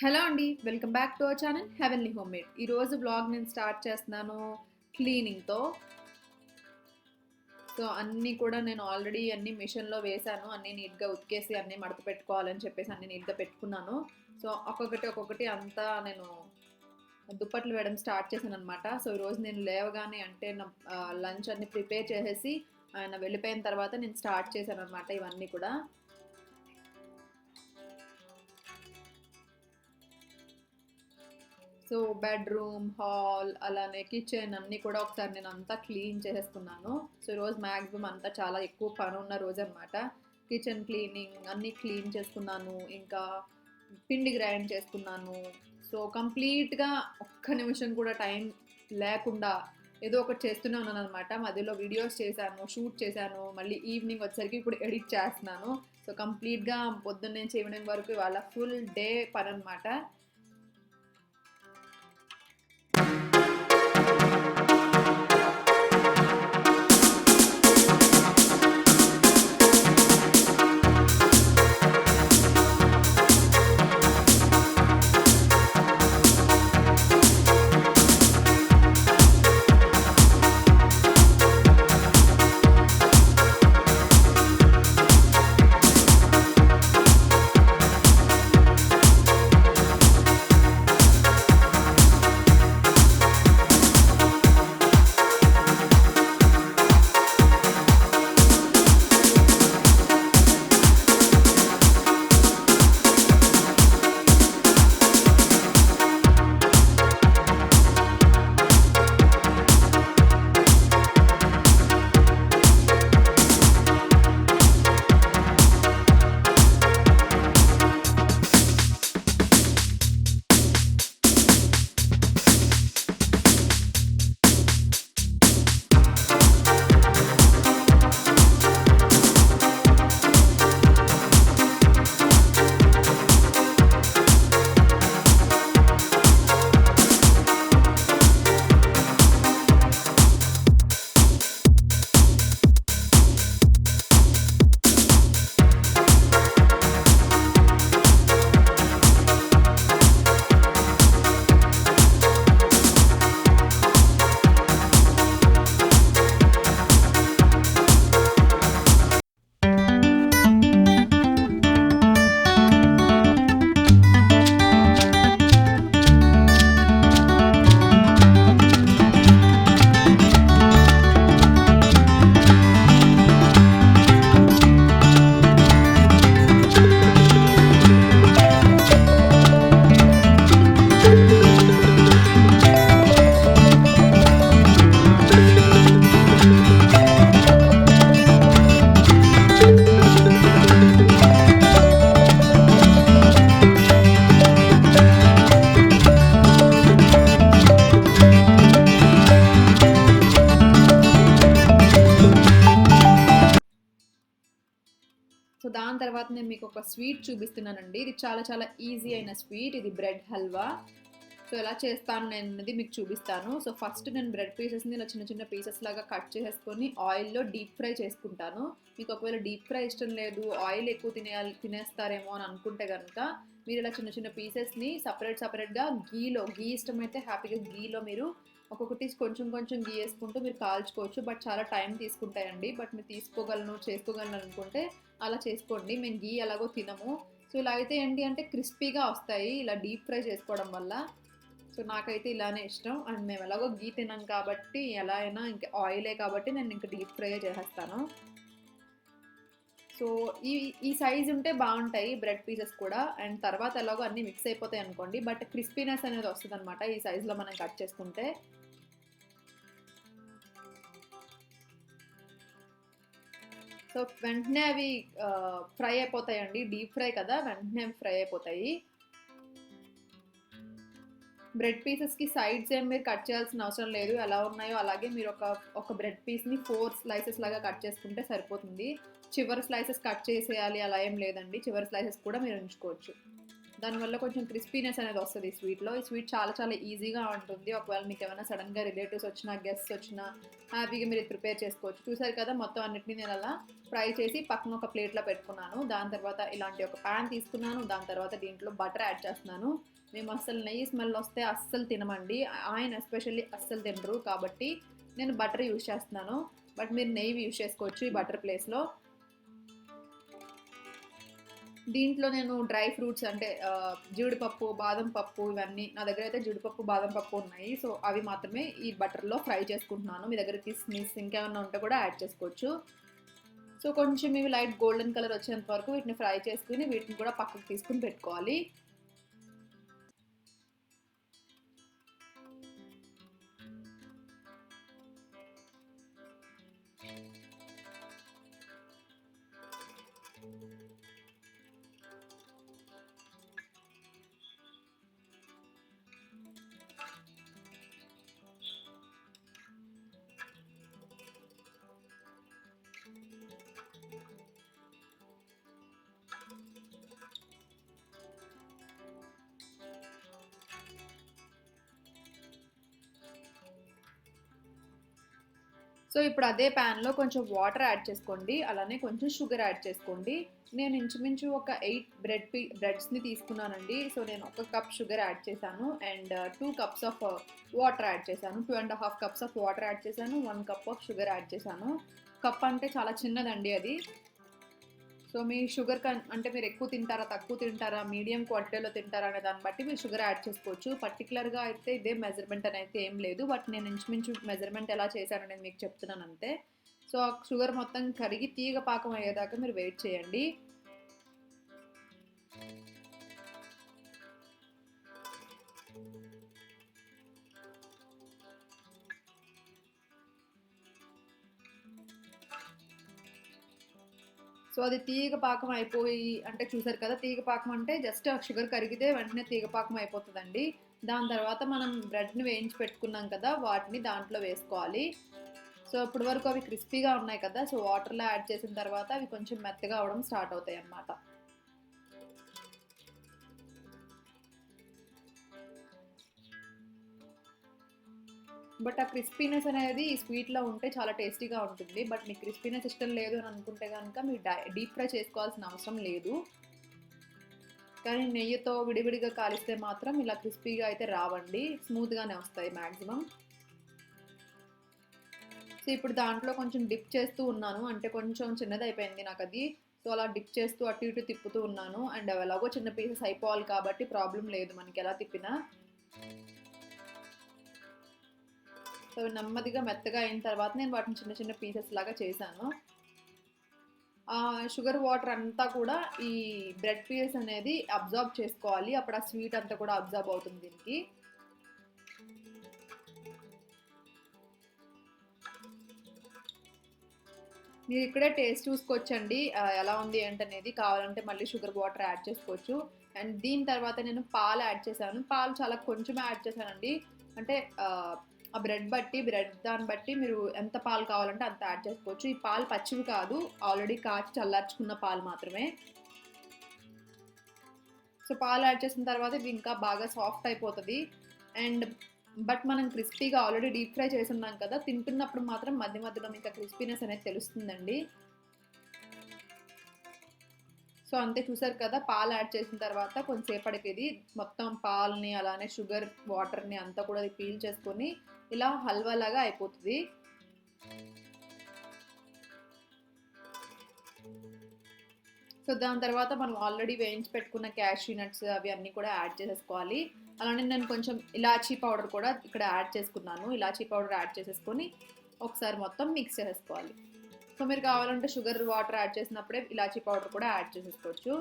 Hello అండి, welcome back to our channel heavenly home made. ఈరోజు blog నేను start చేస్తున్నాను క్లీనింగ్తో. సో అన్నీ కూడా నేను ఆల్రెడీ అన్ని మిషన్లో వేశాను, అన్నీ నీట్గా ఉతికేసి అన్నీ మడత పెట్టుకోవాలని చెప్పేసి అన్నీ నీట్గా పెట్టుకున్నాను. సో ఒక్కొక్కటి అంతా నేను దుప్పట్లు వేయడం స్టార్ట్ చేశాను అనమాట. సో ఈరోజు నేను లేవగానే అంటే నా లంచ్ అన్ని ప్రిపేర్ చేసేసి ఆయన వెళ్ళిపోయిన తర్వాత నేను స్టార్ట్ చేశాను అనమాట ఇవన్నీ కూడా. సో బెడ్రూమ్, హాల్, అలానే కిచెన్ అన్నీ కూడా ఒకసారి నేను అంతా క్లీన్ చేసేసుకున్నాను. సో ఈరోజు మ్యాక్సిమం అంతా చాలా ఎక్కువ పని ఉన్న రోజు అనమాట. కిచెన్ క్లీనింగ్ అన్నీ క్లీన్ చేసుకున్నాను, ఇంకా పిండి గ్రైండ్ చేసుకున్నాను. సో కంప్లీట్గా ఒక్క నిమిషం కూడా టైం లేకుండా ఏదో ఒకటి చేస్తూనే ఉన్నాను అనమాట. మధ్యలో వీడియోస్ చేశాను, షూట్ చేశాను, మళ్ళీ ఈవినింగ్ వచ్చేసరికి ఇప్పుడు ఎడిట్ చేస్తున్నాను. సో కంప్లీట్గా పొద్దున్న నుంచి ఈవినింగ్ వరకు ఇవాళ ఫుల్ డే పని అనమాట. సో దాని తర్వాత నేను మీకు ఒక స్వీట్ చూపిస్తున్నానండి. ఇది చాలా చాలా ఈజీ అయిన స్వీట్. ఇది బ్రెడ్ హల్వా. సో ఎలా చేస్తాను నేను అనేది మీకు చూపిస్తాను. సో ఫస్ట్ నేను బ్రెడ్ పీసెస్ని ఇలా చిన్న చిన్న పీసెస్ లాగా కట్ చేసేసుకొని ఆయిల్లో డీప్ ఫ్రై చేసుకుంటాను. మీకు ఒకవేళ డీప్ ఫ్రై ఇష్టం లేదు, ఆయిల్ ఎక్కువ తినేస్తారేమో అని అనుకుంటే కనుక మీరు ఇలా చిన్న చిన్న పీసెస్ని సపరేట్గా గీ ఇష్టమైతే హ్యాపీగా గీలో మీరు ఒక్కొక్కటి కొంచెం కొంచెం గీ వేసుకుంటూ మీరు కాల్చుకోవచ్చు. బట్ చాలా టైం తీసుకుంటాయండి. బట్ మీరు చేసుకోగలను అనుకుంటే అలా చేసుకోండి. మేము గీ ఎలాగో తినము. సో ఇలా అయితే ఏంటి అంటే క్రిస్పీగా వస్తాయి ఇలా డీప్ ఫ్రై చేసుకోవడం వల్ల. సో నాకైతే ఇలానే ఇష్టం. అండ్ మేము ఎలాగో గీ తినాం కాబట్టి ఎలా అయినా ఇంకా ఆయిలే కాబట్టి నేను ఇంకా డీప్ ఫ్రై చేసేస్తాను. సో ఈ సైజ్ ఉంటే బాగుంటాయి బ్రెడ్ పీసెస్ కూడా. అండ్ తర్వాత ఎలాగో అన్నీ మిక్స్ అయిపోతాయి అనుకోండి, బట్ క్రిస్పీనెస్ అనేది వస్తుంది అనమాట ఈ సైజులో మనం కట్ చేసుకుంటే. సో వెంటనే అవి ఫ్రై అయిపోతాయండి, డీప్ ఫ్రై కదా, వెంటనే అవి ఫ్రై అయిపోతాయి. బ్రెడ్ పీసెస్కి సైడ్స్ ఏం మీరు కట్ చేయాల్సిన అవసరం లేదు, ఎలా ఉన్నాయో అలాగే మీరు ఒక బ్రెడ్ పీస్ని 4 స్లైసెస్ లాగా కట్ చేసుకుంటే సరిపోతుంది. చివరి స్లైసెస్ కట్ చేసేయాలి అలా ఏం లేదండి, చివరి స్లైసెస్ కూడా మీరు ఉంచుకోవచ్చు. దానివల్ల కొంచెం క్రిస్పీనెస్ అనేది వస్తుంది ఈ స్వీట్లో. ఈ స్వీట్ చాలా చాలా ఈజీగా ఉంటుంది. ఒకవేళ మీకు ఏమైనా సడన్గా రిలేటివ్స్ వచ్చినా, గెస్ట్స్ వచ్చినా హ్యాపీగా మీరు ప్రిపేర్ చేసుకోవచ్చు. చూసారు కదా, మొత్తం అన్నిటిని నేను అలా ఫ్రై చేసి పక్కన ఒక ప్లేట్లో పెట్టుకున్నాను. దాని తర్వాత ఇలాంటి ఒక ప్యాన్ తీసుకున్నాను. దాని తర్వాత దీంట్లో బటర్ యాడ్ చేస్తున్నాను. మేము అస్సలు నెయ్యి స్మెల్ వస్తే అస్సలు తినమండి. ఆయన ఎస్పెషల్లీ అస్సలు తినరు, కాబట్టి నేను బటర్ యూజ్ చేస్తున్నాను. బట్ మీరు నెయ్యి యూజ్ చేసుకోవచ్చు ఈ బటర్ ప్లేస్లో. దీంట్లో నేను డ్రై ఫ్రూట్స్ అంటే జీడిపప్పు, బాదం పప్పు ఇవన్నీ నా దగ్గర అయితే జీడిపప్పు, బాదం పప్పు ఉన్నాయి. సో అవి మాత్రమే ఈ బటర్లో ఫ్రై చేసుకుంటున్నాను. మీ దగ్గర కిస్మిస్ ఇంకేమన్నా ఉంటే కూడా యాడ్ చేసుకోవచ్చు. సో కొంచెం ఇవి లైట్ గోల్డెన్ కలర్ వచ్చేంత వరకు వీటిని ఫ్రై చేసుకుని వీటిని కూడా పక్కకు తీసుకుని పెట్టుకోవాలి. సో ఇప్పుడు అదే ప్యాన్లో కొంచెం వాటర్ యాడ్ చేసుకోండి, అలానే కొంచెం షుగర్ యాడ్ చేసుకోండి. నేను ఇంచుమించు ఒక 8 బ్రెడ్స్ని తీసుకున్నానండి. సో నేను 1 కప్ షుగర్ యాడ్ చేశాను and 2 cups of water add చేశాను. 2.5 కప్స్ ఆఫ్ వాటర్ యాడ్ చేశాను, 1 కప్ ఆఫ్ షుగర్ యాడ్ చేశాను. కప్ అంటే చాలా చిన్నదండి అది. సో మీ షుగర్ అంటే మీరు ఎక్కువ తింటారా, తక్కువ తింటారా, మీడియం క్వాంటిటీలో తింటారా అనే దాన్ని బట్టి మీరు షుగర్ యాడ్ చేసుకోవచ్చు. పర్టికులర్గా అయితే ఇదే మెజర్మెంట్ అనేది ఏం లేదు, బట్ నేను ఇంచుమించు మెజర్మెంట్ ఎలా చేశాననేది మీకు చెప్తున్నాను అంతే. సో ఆ షుగర్ మొత్తం కరిగి తీగ పాకం అయ్యేదాకా మీరు వెయిట్ చేయండి. సో అది తీగ పాకం అయిపోయి అంటే చూసారు కదా, తీగ పాకం అంటే జస్ట్ షుగర్ కరిగితే వెంటనే తీగ పాకం అయిపోతుందండి. దాని తర్వాత మనం బ్రెడ్ని వేయించి పెట్టుకున్నాం కదా, వాటిని దాంట్లో వేసుకోవాలి. సో ఇప్పటి వరకు అవి క్రిస్పీగా ఉన్నాయి కదా, సో వాటర్లో యాడ్ చేసిన తర్వాత అవి కొంచెం మెత్తగా అవడం స్టార్ట్ అవుతాయి అన్నమాట. బట్ ఆ క్రిస్పీనెస్ అనేది ఈ స్వీట్లో ఉంటే చాలా టేస్టీగా ఉంటుంది. బట్ మీకు క్రిస్పీనెస్ ఇష్టం లేదు అని అనుకుంటే కనుక మీరు డీప్ ఫ్రై చేసుకోవాల్సిన అవసరం లేదు. కానీ నెయ్యితో విడివిడిగా కాలిస్తే మాత్రం ఇలా క్రిస్పీగా అయితే రావండి, స్మూత్గానే వస్తాయి మ్యాక్సిమం. సో ఇప్పుడు దాంట్లో కొంచెం డిప్ చేస్తూ ఉన్నాను, అంటే కొంచెం చిన్నది అయిపోయింది నాకు అది. సో అలా డిప్ చేస్తూ అటు ఇటు తిప్పుతూ ఉన్నాను. అండ్ ఎలాగో చిన్న పీసెస్ అయిపోవాలి కాబట్టి ప్రాబ్లం లేదు మనకి ఎలా తిప్పినా. సో నెమ్మదిగా మెత్తగా అయిన తర్వాత నేను వాటిని చిన్న చిన్న పీసెస్ లాగా చేశాను. షుగర్ వాటర్ అంతా కూడా ఈ బ్రెడ్ పీసెస్ అనేది అబ్జార్బ్ చేసుకోవాలి, అప్పుడు ఆ స్వీట్ అంతా కూడా అబ్జార్బ్ అవుతుంది దీనికి. మీరు ఇక్కడే టేస్ట్ చూసుకోవచ్చండి ఎలా ఉంది ఏంటనేది. కావాలంటే మళ్ళీ షుగర్ వాటర్ యాడ్ చేసుకోవచ్చు. అండ్ దీని తర్వాత నేను పాలు యాడ్ చేశాను. పాలు చాలా కొంచెం యాడ్ చేశానండి, అంటే ఆ బ్రెడ్ దాన్ని బట్టి మీరు ఎంత పాలు కావాలంటే అంత యాడ్ చేసుకోవచ్చు. ఈ పాలు పచ్చివి కాదు, ఆల్రెడీ కాచి చల్లార్చుకున్న పాలు మాత్రమే. సో పాలు యాడ్ చేసిన తర్వాత ఇది ఇంకా బాగా సాఫ్ట్ అయిపోతుంది. అండ్ బట్ మనం క్రిస్పీగా ఆల్రెడీ డీప్ ఫ్రై చేసి ఉన్నాం కదా, తింటున్నప్పుడు మాత్రం మధ్య మధ్యలో ఇంకా క్రిస్పీనెస్ అనేది తెలుస్తుందండి. సో అంతే, చూసారు కదా, పాలు యాడ్ చేసిన తర్వాత కొంచెంసేపటికి ఇది మొత్తం పాలని అలానే షుగర్ వాటర్ని అంతా కూడా అది పీల్ చేసుకొని ఇలా హల్వా లాగా అయిపోతుంది. సో దాని తర్వాత మనం ఆల్రెడీ వేయించి పెట్టుకున్న క్యాష్యూ నట్స్ అవి అన్నీ కూడా యాడ్ చేసేసుకోవాలి. అలానే నేను కొంచెం ఇలాచీ పౌడర్ కూడా ఇక్కడ యాడ్ చేసుకున్నాను. ఇలాచీ పౌడర్ యాడ్ చేసేసుకొని ఒకసారి మొత్తం మిక్స్ చేసేసుకోవాలి. సో మీరు కావాలంటే షుగర్ వాటర్ యాడ్ చేసినప్పుడే ఇలాచీ పౌడర్ కూడా యాడ్ చేసేసుకోవచ్చు.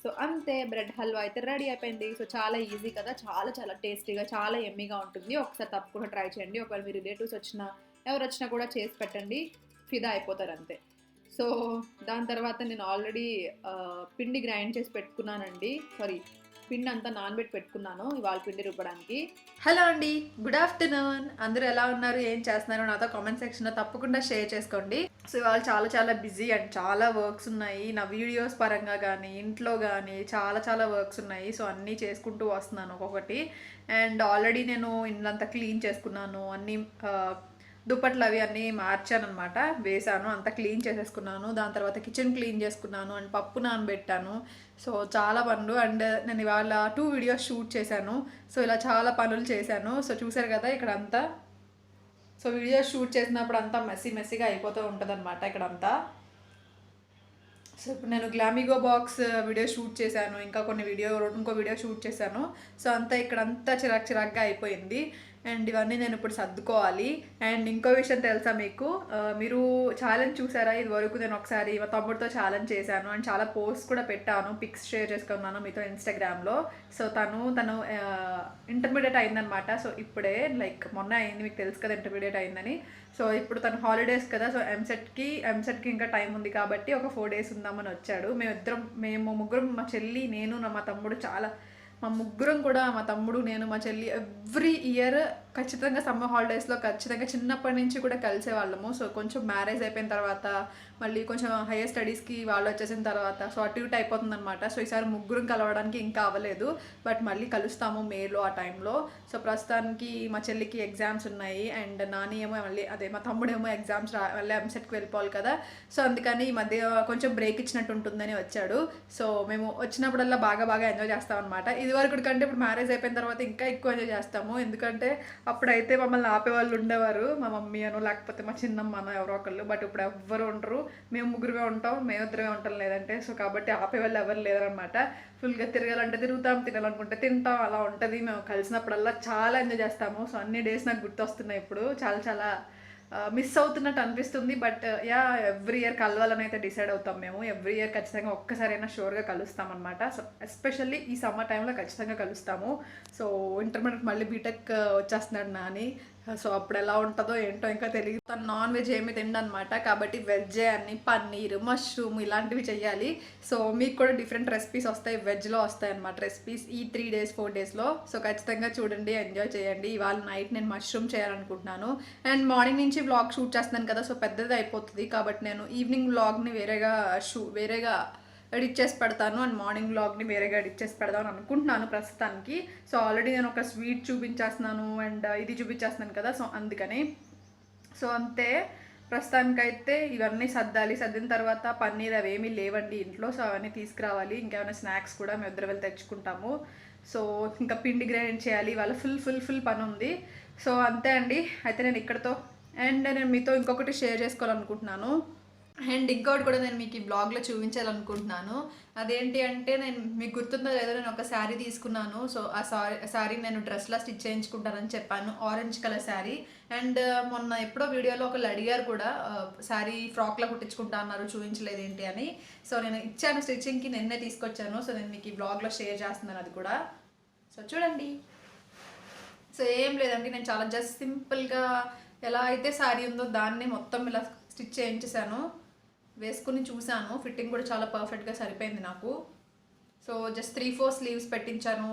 సో అంతే, బ్రెడ్ హల్వా అయితే రెడీ అయిపోయింది. సో చాలా ఈజీ కదా, చాలా చాలా టేస్టీగా, చాలా ఎమ్మీగా ఉంటుంది. ఒకసారి తప్పకుండా ట్రై చేయండి. ఒకవేళ మీ రిలేటివ్స్ వచ్చినా ఎవరు వచ్చినా కూడా చేసి పెట్టండి, ఫిదా అయిపోతారు అంతే. సో దాని తర్వాత నేను ఆల్రెడీ పిండి గ్రైండ్ చేసి పెట్టుకున్నానండి, పిండి అంతా నానబెట్టి పెట్టుకున్నాను ఇవాళ పిండి రుబ్బడానికి. హలో అండి, గుడ్ ఆఫ్టర్నూన్. అందరూ ఎలా ఉన్నారు, ఏం చేస్తున్నారు నాతో కామెంట్ సెక్షన్లో తప్పకుండా షేర్ చేసుకోండి. సో ఇవాళ చాలా చాలా బిజీ అండ్ చాలా వర్క్స్ ఉన్నాయి నా వీడియోస్ పరంగా కానీ ఇంట్లో కానీ చాలా చాలా వర్క్స్ ఉన్నాయి. సో అన్నీ చేసుకుంటూ వస్తున్నాను ఒక్కొక్కటి. అండ్ ఆల్రెడీ నేను ఇల్లంతా క్లీన్ చేసుకున్నాను, అన్నీ దుప్పట్లు అవి అన్నీ మార్చాను అనమాట, వేసాను, అంతా క్లీన్ చేసేసుకున్నాను. దాని తర్వాత కిచెన్ క్లీన్ చేసుకున్నాను అండ్ పప్పు నానబెట్టాను. సో చాలా పనులు. అండ్ నేను ఇవాళ 2 వీడియోస్ షూట్ చేశాను. సో ఇలా చాలా పనులు చేశాను. సో చూసారు కదా ఇక్కడ అంతా. సో వీడియోస్ షూట్ చేసినప్పుడు అంతా మెస్సీగా అయిపోతూ ఉంటుంది అనమాట ఇక్కడంతా. సో ఇప్పుడు నేను గ్లామిగో బాక్స్ వీడియో షూట్ చేశాను, ఇంకా ఇంకో వీడియో షూట్ చేశాను. సో అంతా ఇక్కడంతా చిరాగ్గా అయిపోయింది. అండ్ ఇవన్నీ నేను ఇప్పుడు సర్దుకోవాలి. అండ్ ఇంకో విషయం తెలుసా మీకు, మీరు ఛాలెంజ్ చూసారా? ఇది వరకు నేను ఒకసారి మా తమ్ముడితో ఛాలెంజ్ చేశాను అండ్ చాలా పోస్ట్ కూడా పెట్టాను, పిక్స్ షేర్ చేసుకున్నాను మీతో ఇన్స్టాగ్రామ్లో. సో తను ఇంటర్మీడియట్ అయిందనమాట. సో ఇప్పుడే లైక్ మొన్న అయింది, మీకు తెలుసు కదా ఇంటర్మీడియట్ అయిందని. సో ఇప్పుడు తను హాలిడేస్ కదా, సో ఎంసెట్కి ఇంకా టైం ఉంది కాబట్టి ఒక 4 days ఉందామని వచ్చాడు. మేము ముగ్గురం, మా చెల్లి, నేను, మా తమ్ముడు, మా ముగ్గురం కూడా, మా తమ్ముడు, నేను, మా చెల్లి ఎవ్రీ ఇయర్ ఖచ్చితంగా సమ్మర్ హాలిడేస్లో ఖచ్చితంగా చిన్నప్పటి నుంచి కూడా కలిసే వాళ్ళము. సో కొంచెం మ్యారేజ్ అయిపోయిన తర్వాత, మళ్ళీ కొంచెం హైయర్ స్టడీస్కి వాళ్ళు వచ్చేసిన తర్వాత సో అటు ఇటు అయిపోతుంది అనమాట. సో ఈసారి ముగ్గురం కలవడానికి ఇంకా అవ్వలేదు, బట్ మళ్ళీ కలుస్తాము మేలో ఆ టైంలో. సో ప్రస్తుతానికి మా చెల్లికి ఎగ్జామ్స్ ఉన్నాయి అండ్ నాని ఏమో మా తమ్ముడేమో ఎగ్జామ్స్ మళ్ళీ ఎంసెట్కి వెళ్ళిపోవాలి కదా. సో అందుకని ఈ మధ్య కొంచెం బ్రేక్ ఇచ్చినట్టు ఉంటుందని వచ్చాడు. సో మేము వచ్చినప్పుడల్లా బాగా ఎంజాయ్ చేస్తాం అనమాట. ఇదివరకు కంటే ఇప్పుడు మ్యారేజ్ అయిపోయిన తర్వాత ఇంకా ఎక్కువ ఎంజాయ్ చేస్తాము. ఎందుకంటే అప్పుడైతే మమ్మల్ని ఆపేవాళ్ళు ఉండేవారు, మా మమ్మీ అనో లేకపోతే మా చిన్నమ్మనో ఎవరో ఒకళ్ళు. బట్ ఇప్పుడు ఎవ్వరు ఉండరు, మేము ముగ్గురుమే ఉంటాం, మేమిద్దరమే ఉంటాం లేదంటే. సో కాబట్టి ఆపేవాళ్ళు ఎవరు లేరనమాట. ఫుల్గా తిరగాలంటే తిరుగుతాం, తినాలనుకుంటే తింటాం, అలా ఉంటుంది. మేము కలిసినప్పుడల్లా చాలా ఎంజాయ్ చేస్తాము. సో అన్ని డేస్ నాకు గుర్తొస్తున్నాయి ఇప్పుడు, చాలా మిస్ అవుతున్నట్టు అనిపిస్తుంది. బట్ ఎవ్రీ ఇయర్ కలవాలని అయితే డిసైడ్ అవుతాం మేము. ఎవ్రీ ఇయర్ ఖచ్చితంగా ఒక్కసారైనా షూర్గా కలుస్తాం అనమాట. సో ఎస్పెషల్లీ ఈ సమ్మర్ టైంలో ఖచ్చితంగా కలుస్తాము. సో ఇంటర్మీడియట్ మళ్ళీ బీటెక్ వచ్చేస్తున్నాడు నాని. సో అప్పుడు ఎలా ఉంటుందో ఏంటో ఇంకా తెలియదు. తను నాన్ వెజ్ ఏమి తిండనమాట, కాబట్టి వెజ్జే అన్ని పన్నీర్, మష్రూమ్ ఇలాంటివి చెయ్యాలి. సో మీకు కూడా డిఫరెంట్ రెసిపీస్ వస్తాయి, వెజ్లో వస్తాయి అనమాట రెసిపీస్ ఈ 3 days 4 daysలో. సో ఖచ్చితంగా చూడండి, ఎంజాయ్ చేయండి. ఇవాళ నైట్ నేను మష్రూమ్ చేయాలనుకుంటున్నాను. అండ్ మార్నింగ్ నుంచి వ్లాగ్ షూట్ చేస్తున్నాను కదా, సో పెద్దది అయిపోతుంది కాబట్టి నేను ఈవినింగ్ వ్లాగ్ని వేరేగా ఎడిట్ చేసి పెడతాను అండ్ మార్నింగ్ వ్లాగ్ని వేరేగా ఎడిట్ చేసి పెడదామని అనుకుంటున్నాను ప్రస్తుతానికి. సో ఆల్రెడీ నేను ఒక స్వీట్ చూపించేస్తున్నాను అండ్ ఇది చూపించేస్తున్నాను కదా, సో అందుకని. సో అంతే, ప్రస్తుతానికైతే ఇవన్నీ సర్దిన తర్వాత పన్నీర్ అవేమీ లేవండి ఇంట్లో. సో అవన్నీ తీసుకురావాలి. ఇంకేమైనా స్నాక్స్ కూడా మేము ఇద్దరు వెళ్ళి తెచ్చుకుంటాము. సో ఇంకా పిండి గ్రైండ్ చేయాలి, వాళ్ళ ఫుల్ పని ఉంది. సో అంతే అండి. అయితే నేను ఇక్కడతో అండ్ నేను మీతో ఇంకొకటి షేర్ చేసుకోవాలనుకుంటున్నాను. అండ్ ఇంకోటి కూడా నేను మీకు ఈ బ్లాగ్లో చూపించాలనుకుంటున్నాను. అదేంటి అంటే, నేను మీకు గుర్తుందో లేదో నేను ఒక శారీ తీసుకున్నాను. సో ఆ శారీ నేను డ్రెస్లా స్టిచ్ చేయించుకుంటానని చెప్పాను, ఆరెంజ్ కలర్ శారీ. అండ్ మొన్న ఎప్పుడో వీడియోలో ఒకళ్ళు అడిగారు కూడా, శారీ ఫ్రాక్లో కుట్టించుకుంటా అన్నారు, చూపించలేదు ఏంటి అని. సో నేను ఇచ్చాను స్టిచ్చింగ్కి, నిన్నే తీసుకొచ్చాను. సో నేను మీకు ఈ బ్లాగ్లో షేర్ చేస్తున్నాను అది కూడా. సో చూడండి. సో ఏం లేదండి, నేను చాలా జస్ట్ సింపుల్గా ఎలా అయితే శారీ ఉందో దాన్ని మొత్తం ఇలా స్టిచ్ చేయించేసాను. వేసుకుని చూశాను, ఫిట్టింగ్ కూడా చాలా పర్ఫెక్ట్గా సరిపోయింది నాకు. సో జస్ట్ 3/4 స్లీవ్స్ పెట్టించాను.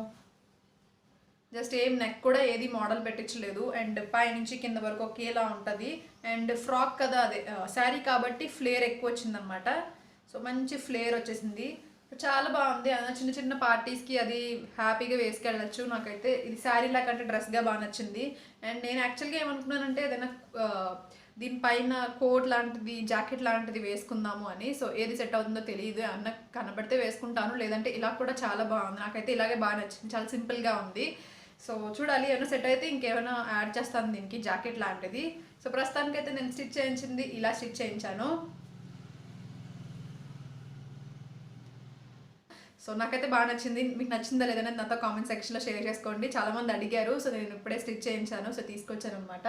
జస్ట్ ఏం నెక్ కూడా ఏది మోడల్ పెట్టించలేదు. అండ్ పైనుంచి కింద వరకు ఒకేలా ఉంటుంది. అండ్ ఫ్రాక్ కదా, అదే శారీ కాబట్టి ఫ్లేర్ ఎక్కువ వచ్చిందనమాట. సో మంచి ఫ్లేర్ వచ్చేసింది, చాలా బాగుంది. చిన్న పార్టీస్కి అది హ్యాపీగా వేసుకెళ్ళచ్చు. నాకైతే ఇది శారీ లాకంటే డ్రెస్గా బాగా నచ్చింది. అండ్ నేను యాక్చువల్గా ఏమనుకున్నానంటే ఏదైనా దీనిపైన కోట్ లాంటిది, జాకెట్ లాంటిది వేసుకుందాము అని. సో ఏది సెట్ అవుతుందో తెలియదు, అన్న కనబడితే వేసుకుంటాను, లేదంటే ఇలా కూడా చాలా బాగుంది. నాకైతే ఇలాగే బాగా నచ్చింది, చాలా సింపుల్గా ఉంది. సో చూడాలి, ఏమైనా సెట్ అయితే ఇంకేమైనా యాడ్ చేస్తాను దీనికి, జాకెట్ లాంటిది. సో ప్రస్తుతానికైతే నేను స్టిచ్ చేయించింది ఇలా స్టిచ్ చేయించాను. సో నాకైతే బాగా నచ్చింది. మీకు నచ్చిందా లేదని నాతో కామెంట్ సెక్షన్లో షేర్ చేసుకోండి. చాలామంది అడిగారు. సో నేను ఇప్పుడే స్టిచ్ చేయించాను, సో తీసుకొచ్చాను అనమాట.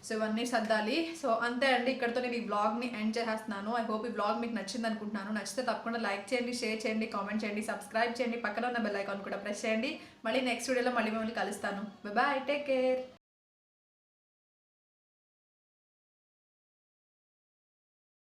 సో ఇవన్నీ సర్దాలి. సో అంతే అండి, ఇక్కడతో నేను ఈ వ్లాగ్ని ఎండ్ చేసేస్తున్నాను. ఐ హోప్ ఈ వ్లాగ్ మీకు నచ్చింది అనుకుంటున్నాను. నచ్చితే తప్పకుండా లైక్ చేయండి, షేర్ చేయండి, కామెంట్ చేయండి, సబ్స్క్రైబ్ చేయండి, పక్కన ఉన్న బెల్ ఐకాన్ కూడా ప్రెస్ చేయండి. మళ్ళీ నెక్స్ట్ వీడియోలో మళ్ళీ మిమ్మల్ని కలుస్తాను. Bye, take care.